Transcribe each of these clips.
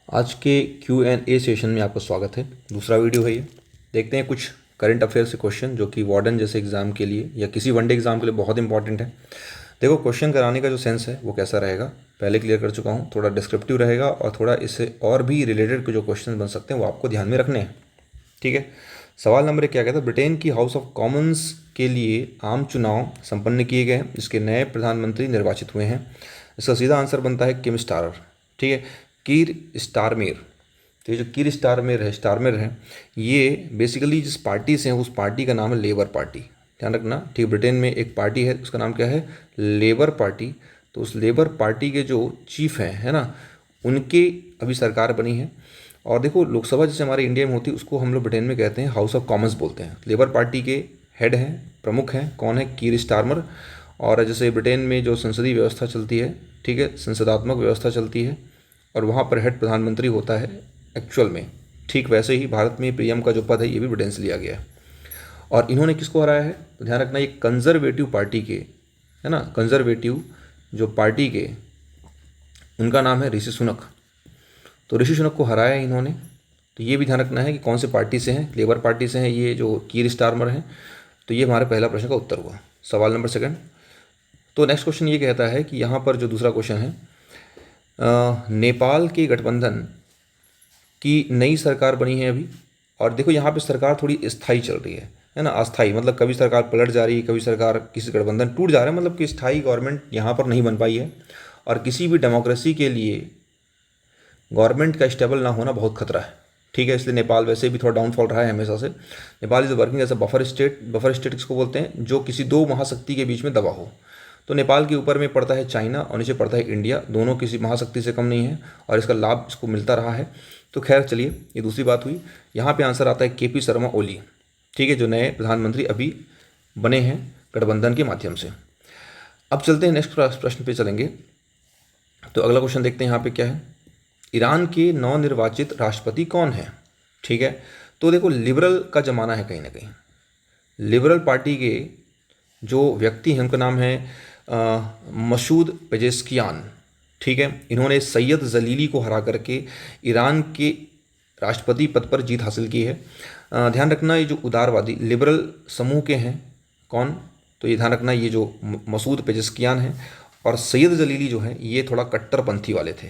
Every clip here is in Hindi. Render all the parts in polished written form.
आज के Q&A सेशन में आपका स्वागत है। दूसरा वीडियो है ये। देखते हैं कुछ करंट अफेयर से क्वेश्चन जो कि वार्डन जैसे एग्ज़ाम के लिए या किसी वनडे एग्ज़ाम के लिए बहुत इंपॉर्टेंट है। देखो क्वेश्चन कराने का जो सेंस है वो कैसा रहेगा, पहले क्लियर कर चुका हूँ। थोड़ा डिस्क्रिप्टिव रहेगा और थोड़ा इससे और भी रिलेटेड जो क्वेश्चन बन सकते हैं वो आपको ध्यान में रखने हैं। ठीक है। सवाल नंबर 1 क्या कहता है, ब्रिटेन की हाउस ऑफ कॉमन्स के लिए आम चुनाव संपन्न किए गए हैं, इसके नए प्रधानमंत्री निर्वाचित हुए हैं। इसका सीधा आंसर बनता है किम स्टारर। ठीक है, कीर स्टारमेर। तो ये जो कीर स्टारमेर है ये बेसिकली जिस पार्टी से हैं उस पार्टी का नाम है लेबर पार्टी। ध्यान रखना, ठीक। ब्रिटेन में एक पार्टी है उसका नाम क्या है, लेबर पार्टी। तो उस लेबर पार्टी के जो चीफ हैं, है ना, उनके अभी सरकार बनी है। और देखो लोकसभा जैसे हमारे इंडिया में होती है उसको हम लोग ब्रिटेन में कहते हैं हाउस ऑफ कॉमन्स बोलते हैं। लेबर पार्टी के हेड हैं, प्रमुख हैं, कौन है, कीर स्टारमर। और जैसे ब्रिटेन में जो संसदीय व्यवस्था चलती है, ठीक है, संसदात्मक व्यवस्था चलती है और वहाँ पर हेड प्रधानमंत्री होता है एक्चुअल में, ठीक वैसे ही भारत में पीएम का जो पद है ये भी ब्रिटेन से लिया गया है। और इन्होंने किसको हराया है, तो ध्यान रखना ये कंजर्वेटिव पार्टी के, है ना, कंजर्वेटिव जो पार्टी के, उनका नाम है ऋषि सुनक। तो ऋषि सुनक को हराया है इन्होंने। तो ये भी ध्यान रखना है कि कौन से पार्टी से हैं, लेबर पार्टी से हैं ये जो कीर स्टारमर हैं। तो ये हमारे पहला प्रश्न का उत्तर हुआ, सवाल नंबर 2। तो नेक्स्ट क्वेश्चन ये कहता है कि यहाँ पर जो दूसरा क्वेश्चन है, नेपाल के गठबंधन की नई सरकार बनी है अभी। और देखो यहाँ पे सरकार थोड़ी स्थायी चल रही है ना, अस्थाई मतलब कभी सरकार पलट जा रही है, कभी सरकार किसी गठबंधन टूट जा रहा है, मतलब कि स्थायी गवर्नमेंट यहाँ पर नहीं बन पाई है। और किसी भी डेमोक्रेसी के लिए गवर्नमेंट का स्टेबल ना होना बहुत खतरा है। ठीक है, इसलिए नेपाल वैसे भी थोड़ा डाउनफॉल रहा है हमेशा से। Nepal is working as a buffer state. Buffer state किसको बोलते हैं, जो किसी दो महाशक्ति के बीच में दबा हो। तो नेपाल के ऊपर में पड़ता है चाइना और नीचे पड़ता है इंडिया, दोनों किसी महाशक्ति से कम नहीं है और इसका लाभ इसको मिलता रहा है। तो खैर चलिए, ये दूसरी बात हुई। यहाँ पे आंसर आता है केपी शर्मा ओली, ठीक है, जो नए प्रधानमंत्री अभी बने हैं गठबंधन के माध्यम से। अब चलते हैं नेक्स्ट प्रश्न पे चलेंगे। तो अगला क्वेश्चन देखते हैं यहाँ पे क्या है, ईरान के नवनिर्वाचित राष्ट्रपति कौन है। ठीक है, तो देखो लिबरल का ज़माना है कहीं ना कहीं। लिबरल पार्टी के जो व्यक्ति हैं उनका नाम है मसूद पेजेस्कियान। ठीक है, इन्होंने सैयद जलीली को हरा करके ईरान के राष्ट्रपति पद पर जीत हासिल की है। ध्यान रखना ये जो उदारवादी लिबरल समूह के हैं कौन, तो ये ध्यान रखना ये जो मसूद पेजेस्कियान हैं और सैयद जलीली जो हैं ये थोड़ा कट्टरपंथी वाले थे,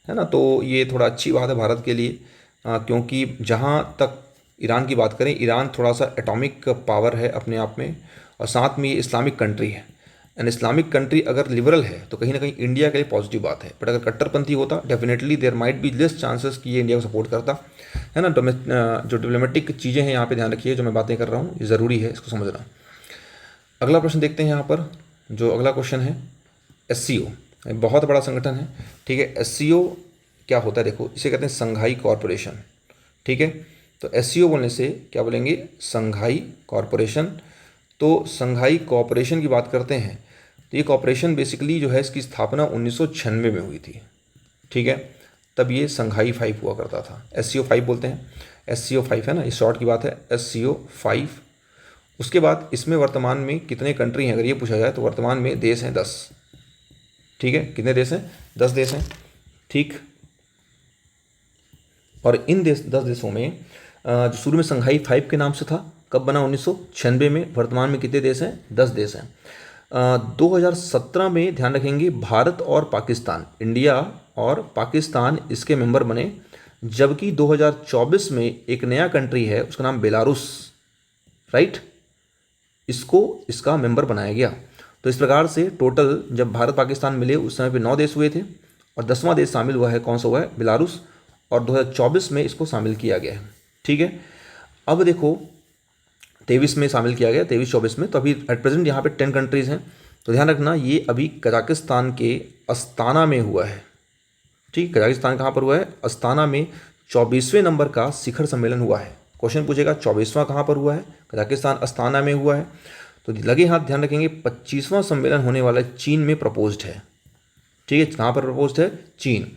है ना। तो ये थोड़ा अच्छी बात है भारत के लिए, क्योंकि जहाँ तक ईरान की बात करें, ईरान थोड़ा सा एटॉमिक पावर है अपने आप में और साथ में ये इस्लामिक कंट्री है। एंड इस्लामिक कंट्री अगर लिबरल है तो कहीं ना कहीं इंडिया के लिए पॉजिटिव बात है, बट अगर कट्टरपंथी होता definitely there might be less chances कि ये इंडिया को सपोर्ट करता, है ना। जो डिप्लोमेटिक चीज़ें हैं यहाँ पे ध्यान रखिए, जो मैं बातें कर रहा हूँ ये ज़रूरी है इसको समझना। अगला प्रश्न देखते हैं यहाँ पर। जो अगला क्वेश्चन है, SCO बहुत बड़ा संगठन है। ठीक है, SCO क्या होता है, देखो इसे कहते हैं संघाई कॉरपोरेशन। ठीक है, तो SCO बोलने से क्या बोलेंगे, संघाई कॉरपोरेशन। तो संघाई कॉरपोरेशन की बात करते हैं तो ये कॉरपोरेशन बेसिकली जो है इसकी स्थापना 1996 में हुई थी। ठीक है, तब ये संघाई 5 हुआ करता था, SCO 5 बोलते हैं। SCO 5 है ना, इस शॉर्ट की बात है, SCO 5। उसके बाद इसमें वर्तमान में कितने कंट्री हैं अगर ये पूछा जाए तो वर्तमान में देश हैं 10। ठीक है, कितने देश हैं, 10 देश हैं। ठीक, और इन 10 देशों में जो शुरू में संघाई 5 के नाम से था, कब बना, 1996 में। वर्तमान में कितने देश हैं, 10 देश हैं। 2017 में ध्यान रखेंगे भारत और पाकिस्तान, इंडिया और पाकिस्तान इसके मेंबर बने, जबकि 2024 में एक नया कंट्री है उसका नाम बेलारूस, राइट, इसको इसका मेंबर बनाया गया। तो इस प्रकार से टोटल जब भारत पाकिस्तान मिले उस समय पे 9 देश हुए थे और 10वां देश शामिल हुआ है, कौन सा हुआ है, बेलारूस, और 2024 में इसको शामिल किया गया है। ठीक है, अब देखो 23 में शामिल किया गया, 23-24 में। तो अभी एट प्रेजेंट यहाँ पे 10 कंट्रीज़ हैं। तो ध्यान रखना ये अभी कजाकिस्तान के अस्ताना में हुआ है। ठीक, कजाकिस्तान कहाँ पर हुआ है, अस्ताना में 24वें नंबर का शिखर सम्मेलन हुआ है। क्वेश्चन पूछेगा 24वां कहाँ पर हुआ है, कजाकिस्तान अस्ताना में हुआ है। तो लगे हाथ ध्यान रखेंगे 25वां सम्मेलन होने वाला चीन में प्रपोज्ड है। ठीक है, कहाँ पर प्रपोज्ड है, चीन।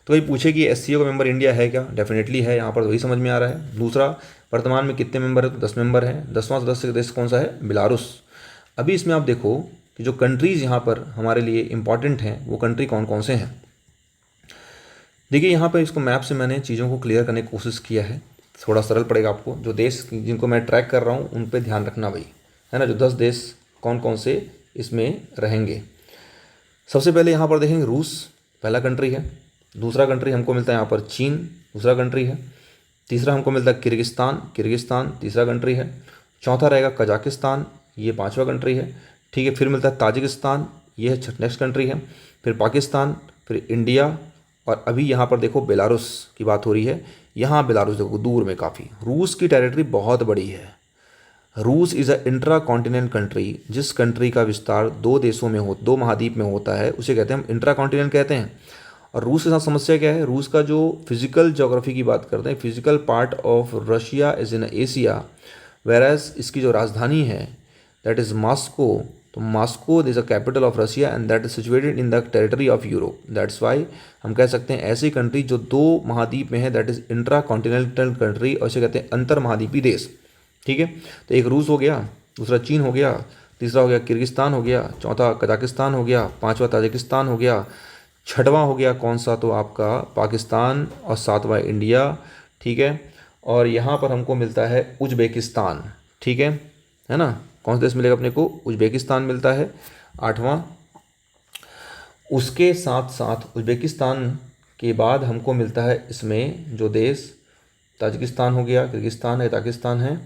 तो वही पूछे कि SCO का मेंबर इंडिया है क्या, डेफिनेटली है, यहाँ पर वही समझ में आ रहा है। दूसरा, वर्तमान में कितने मेंबर है, तो 10 मेंबर हैं। 10वां सदस्य देश कौन सा है, बेलारूस। अभी इसमें आप देखो कि जो कंट्रीज़ यहाँ पर हमारे लिए इंपॉर्टेंट हैं वो कंट्री कौन कौन से हैं। देखिए यहाँ पर इसको मैप से मैंने चीज़ों को क्लियर करने की कोशिश किया है, थोड़ा सरल पड़ेगा आपको। जो देश जिनको मैं ट्रैक कर रहा हूँ उन पे ध्यान रखना भाई, है ना। जो 10 देश कौन कौन से इसमें रहेंगे। सबसे पहले यहाँ पर देखेंगे रूस पहला कंट्री है। दूसरा कंट्री हमको मिलता है यहाँ पर चीन, दूसरा कंट्री है। तीसरा हमको मिलता है किर्गिस्तान तीसरा कंट्री है। चौथा रहेगा कजाकिस्तान, ये पांचवा कंट्री है। ठीक है, फिर मिलता है ताजिकिस्तान, ये है नेक्स्ट कंट्री है। फिर पाकिस्तान, फिर इंडिया, और अभी यहाँ पर देखो बेलारूस की बात हो रही है। यहाँ बेलारूस देखो दूर में काफ़ी। रूस की टेरिटरी बहुत बड़ी है। रूस is a intra continent country. जिस कंट्री का विस्तार दो महाद्वीप में होता है उसे कहते हैं हम इंट्रा कॉन्टिनेंट कहते हैं। और रूस के साथ समस्या क्या है, रूस का जो फिजिकल ज्योग्राफी की बात करते हैं, physical part of Russia is in Asia, whereas इसकी जो राजधानी है दैट इज़ मॉस्को। तो Moscow is a capital of Russia and that is situated in the territory of Europe. That's why हम कह सकते हैं ऐसी कंट्री जो दो महाद्वीप में है that is intra continental country, और इसे कहते हैं अंतर महाद्वीपी देश। ठीक है, तो एक रूस हो गया, दूसरा चीन हो गया, तीसरा हो गया किर्गिस्तान हो गया, चौथा कजाकिस्तान हो गया, पांचवा ताजिकिस्तान हो गया, छठवां हो गया कौन सा, तो आपका पाकिस्तान, और सातवां इंडिया। ठीक है, और यहाँ पर हमको मिलता है उज्बेकिस्तान। ठीक है ना। कौन सा देश मिलेगा अपने को, उज्बेकिस्तान मिलता है आठवां। उसके साथ साथ उज्बेकिस्तान के बाद हमको मिलता है इसमें जो देश, ताजिकिस्तान हो गया, किर्गिस्तान है, ताजिकिस्तान है,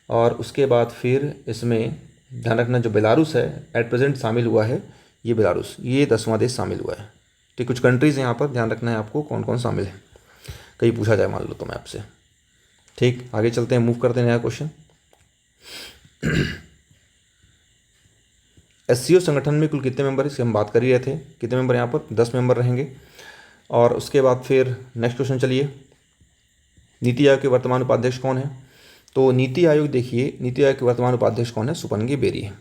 और उसके बाद फिर इसमें ध्यान रखना जो बेलारूस है एट प्रेजेंट शामिल हुआ है, ये बेलारूस, ये 10वां देश शामिल हुआ है। ठीक, कुछ कंट्रीज़ यहाँ पर ध्यान रखना है आपको कौन कौन शामिल है, कहीं पूछा जाए मान लो तो मैप से। ठीक, आगे चलते हैं, मूव करते हैं नया क्वेश्चन। एससीओ संगठन में कुल कितने मेंबर, इसकी हम बात कर ही रहे थे। कितने मेंबर यहाँ पर, 10 मेंबर रहेंगे। और उसके बाद फिर नेक्स्ट क्वेश्चन चलिए, नीति आयोग के वर्तमान उपाध्यक्ष कौन है। तो नीति आयोग देखिए, नीति आयोग के वर्तमान उपाध्यक्ष कौन है, सुपनगी बेरी है।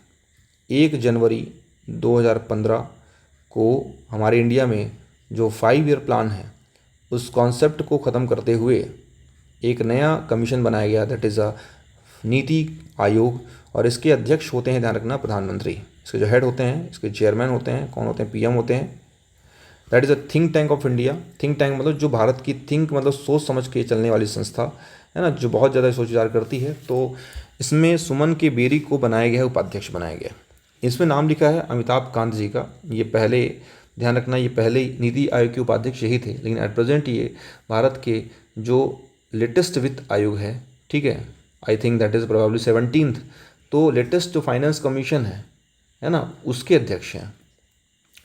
1 जनवरी 2015 को हमारे इंडिया में जो 5 ईयर प्लान है उस कॉन्सेप्ट को ख़त्म करते हुए एक नया कमीशन बनाया गया दैट इज़ अ नीति आयोग, और इसके अध्यक्ष होते हैं, ध्यान रखना, प्रधानमंत्री। इसके जो हेड होते हैं, इसके चेयरमैन होते हैं, कौन होते हैं, पीएम होते हैं। That is a think tank of India. Think tank मतलब जो भारत की थिंक मतलब सोच समझ के चलने वाली संस्था है ना, जो बहुत ज़्यादा सोच विचार करती है। तो इसमें सुमन के बेरी को बनाया गया है, उपाध्यक्ष बनाया गया। इसमें नाम लिखा है अमिताभ कांत जी का। ये पहले, ध्यान रखना, ये पहले नीति आयोग के उपाध्यक्ष यही थे, लेकिन एट प्रेजेंट ये भारत के जो लेटेस्ट वित्त आयोग है, ठीक है, I think that is probably 17th, तो लेटेस्ट जो फाइनेंस कमीशन है ना, उसके अध्यक्ष हैं।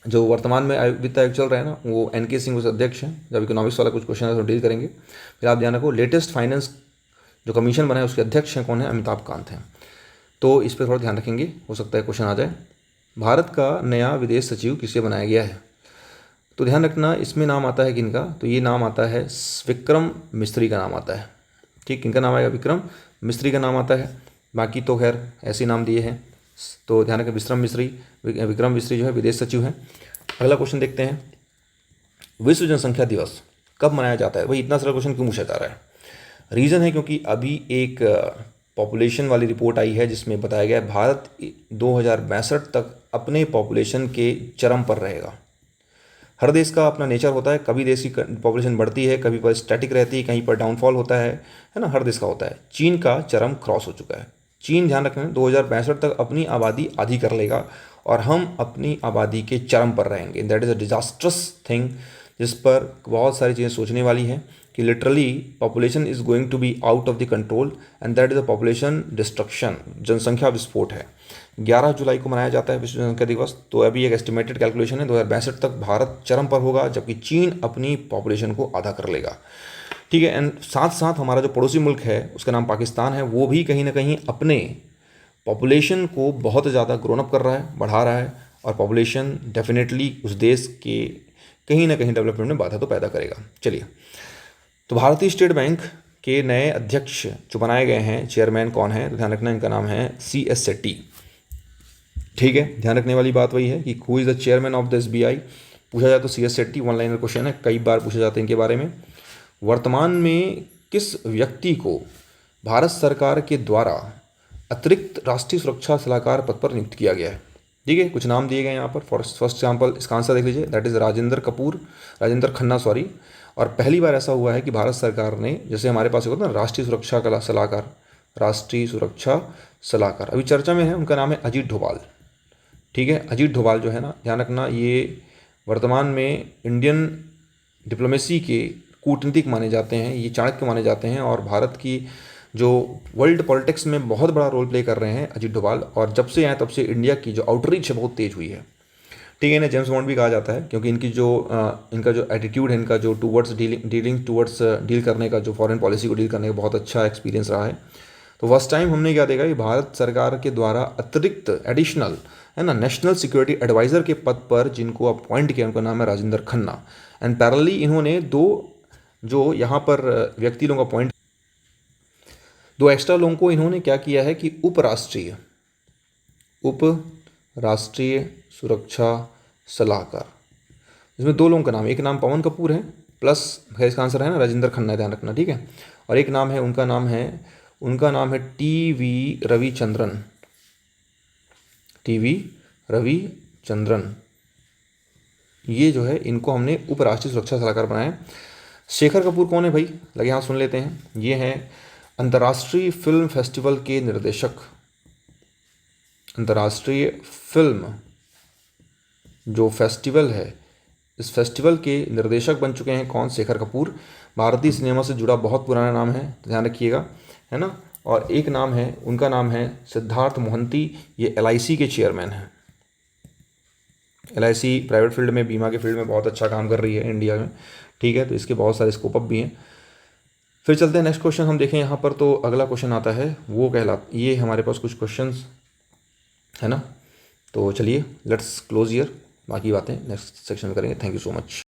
जो वर्तमान में वित्त आयोग चल रहा है ना, वो एनके सिंह उस अध्यक्ष हैं। जब इकोनॉमिक्स वाला कुछ क्वेश्चन है तो डील करेंगे। फिर आप ध्यान रखो, लेटेस्ट फाइनेंस जो कमीशन बना है उसके अध्यक्ष हैं कौन है, अमिताभ कांत हैं। तो इस पर थोड़ा ध्यान रखेंगे, हो सकता है क्वेश्चन आ जाए। भारत का नया विदेश सचिव किसे बनाया गया है, तो ध्यान रखना इसमें नाम आता है किनका, तो ये नाम आता है विक्रम मिस्री का नाम आता है। ठीक, किनका नाम आएगा, विक्रम मिस्री का नाम आता है। बाकी तो खैर ऐसे नाम दिए हैं, तो ध्यान रखें, विक्रम मिस्री जो है विदेश सचिव हैं। अगला क्वेश्चन देखते हैं, विश्व जनसंख्या दिवस कब मनाया जाता है। भाई इतना सारा क्वेश्चन क्यों पूछा जा रहा है, रीज़न है क्योंकि अभी एक पॉपुलेशन वाली रिपोर्ट आई है जिसमें बताया गया है भारत 2062 तक अपने पॉपुलेशन के चरम पर रहेगा। हर देश का अपना नेचर होता है, कभी देश की पॉपुलेशन बढ़ती है, कभी पर स्टैटिक रहती है, कहीं पर डाउनफॉल होता है ना, हर देश का होता है। चीन का चरम क्रॉस हो चुका है। चीन, ध्यान रखें, 2062 तक अपनी आबादी आधी कर लेगा और हम अपनी आबादी के चरम पर रहेंगे। That is a disastrous thing, जिस पर बहुत सारी चीज़ें सोचने वाली हैं कि literally population is going to be out of the control and that is a population destruction, जनसंख्या विस्फोट है। 11 जुलाई को मनाया जाता है विश्व जनसंख्या दिवस। तो अभी एक एस्टिमेटेड कैलकुलेशन है, 2062 तक भारत चरम पर होगा जबकि चीन अपनी पॉपुलेशन को आधा कर लेगा। ठीक है, एंड साथ साथ हमारा जो पड़ोसी मुल्क है उसका नाम पाकिस्तान है, वो भी कहीं ना कहीं अपने पॉपुलेशन को बहुत ज़्यादा ग्रोन अप कर रहा है, बढ़ा रहा है, और पॉपुलेशन डेफिनेटली उस देश के कहीं ना कहीं डेवलपमेंट में बाधा तो पैदा करेगा। चलिए, तो भारतीय स्टेट बैंक के नए अध्यक्ष जो बनाए गए हैं, चेयरमैन कौन है, तो ध्यान रखना इनका नाम है CS सेट्टी। ठीक है, ध्यान रखने वाली बात वही है कि who is the chairman of the SBI, पूछा जाए तो CS Setty, one liner question है, कई बार पूछा जाता है इनके बारे में। वर्तमान में किस व्यक्ति को भारत सरकार के द्वारा अतिरिक्त राष्ट्रीय सुरक्षा सलाहकार पद पर नियुक्त किया गया है। ठीक है, कुछ नाम दिए गए यहाँ पर। फॉर फर्स्ट एग्जाम्पल इसका आंसर देख लीजिए, दैट इज़ राजेंद्र खन्ना, और पहली बार ऐसा हुआ है कि भारत सरकार ने, जैसे हमारे पास होता है ना राष्ट्रीय सुरक्षा सलाहकार, राष्ट्रीय सुरक्षा सलाहकार अभी चर्चा में है, उनका नाम है अजीत डोभाल। ठीक है, अजीत डोभाल जो है ना, ध्यान रखना, ये वर्तमान में इंडियन डिप्लोमेसी के कूटनीतिक माने जाते हैं, ये चाणक्य माने जाते हैं और भारत की जो वर्ल्ड पॉलिटिक्स में बहुत बड़ा रोल प्ले कर रहे हैं अजीत डोभाल। और जब से आए तब से इंडिया की जो आउटरीच है बहुत तेज़ हुई है। ठीक है, इन्हें जेम्स बॉन्ड भी कहा जाता है क्योंकि इनका जो एटीट्यूड है, इनका जो टूवर्ड्स डीलिंग टूवर्ड्स डील करने का, जो फॉरेन पॉलिसी को डील करने का बहुत अच्छा एक्सपीरियंस रहा है। तो फर्स्ट टाइम हमने क्या देखा कि भारत सरकार के द्वारा अतिरिक्त एडिशनल है ना नेशनल सिक्योरिटी एडवाइज़र के पद पर जिनको अपॉइंट किया, उनका नाम है राजेंद्र खन्ना। एंड पैरेलली इन्होंने जो यहाँ पर व्यक्ति लोगों को अपॉइंट, दो एक्स्ट्रा लोगों को इन्होंने क्या किया है कि उप राष्ट्रीय सुरक्षा सलाहकार, इसमें दो लोगों का नाम, एक नाम पवन कपूर है प्लस इसका आंसर है ना राजेंद्र खन्ना, ध्यान रखना। ठीक है, और एक नाम है, उनका नाम है टी.वी. रविचंद्रन, टी.वी. रविचंद्रन। ये जो है इनको हमने उपराष्ट्रीय सुरक्षा सलाहकार बनाया है। शेखर कपूर कौन है भाई, लगे यहाँ सुन लेते हैं। ये हैं अंतर्राष्ट्रीय फिल्म फेस्टिवल के निर्देशक, अंतर्राष्ट्रीय फिल्म जो फेस्टिवल है, इस फेस्टिवल के निर्देशक बन चुके हैं कौन, शेखर कपूर। भारतीय सिनेमा से जुड़ा बहुत पुराना नाम है, तो ध्यान रखिएगा, है ना। और एक नाम है, उनका नाम है सिद्धार्थ मोहंती, ये LIC के चेयरमैन हैं। LIC प्राइवेट फील्ड में, बीमा के फील्ड में बहुत अच्छा काम कर रही है इंडिया में। ठीक है, तो इसके बहुत सारे स्कोप अप भी हैं। फिर चलते हैं नेक्स्ट क्वेश्चन हम देखें यहाँ पर। तो अगला क्वेश्चन आता है, वो ये हमारे पास कुछ क्वेश्चंस है ना। तो चलिए लेट्स क्लोज ईयर, बाकी बातें नेक्स्ट सेक्शन में करेंगे। Thank you so much.